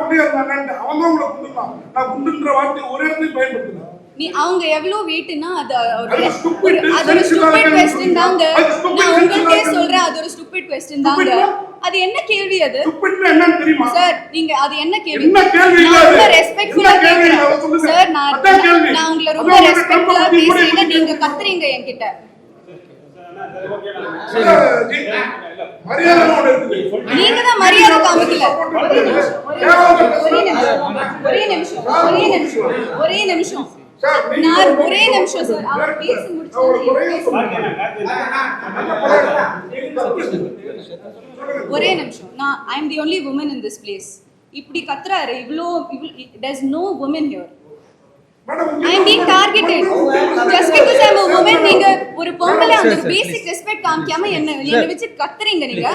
அப்படியே இருந்தானே அவன் தான் உங்களை குண்டுறான். நான் குண்டுன்ற வார்த்தை ஒரே இடத்துல பயன்படுத்துறேன். நீ அவங்க எவ்வளவு வெயிட்னா அது ஒரு ஸ்டூபிட் क्वेश्चन தாங்க. நான் உங்களுக்கே சொல்றேன் அது ஒரு ஸ்டூபிட் क्वेश्चन தாங்க. அது என்ன கேள்வி அது? ஸ்டூபிட்னா என்னன்னு தெரியுமா சார்? நீங்க அது என்ன கேள்வி? என்ன கேள்வி இல்ல. ரொம்ப ரெஸ்பெக்ட்ஃபுல்லா கேக்குறேன் சார். நான் உங்களை ரொம்ப ரெஸ்பெக்ட்ஃபுல்லா பேசுறேன். நீங்க கத்துறீங்க என்கிட்ட. நீங்க தான் மரியாதை காமிக்கல. ஒரே நிமிஷம் நான் ஒரே நிமிஷம் சார். அவர் பேசி முடிச்சது ஒரே நிமிஷம். நான் I am the only woman in this place. இப்படி கத்துறாரு இவ்ளோ. There is no woman here. I am being targeted just because I am a woman. நீங்க ஒரு பொம்பளை அந்த பேசிக் ரெஸ்பெக்ட் காமிக்காம என்ன வெச்சு கத்துறீங்க நீங்க.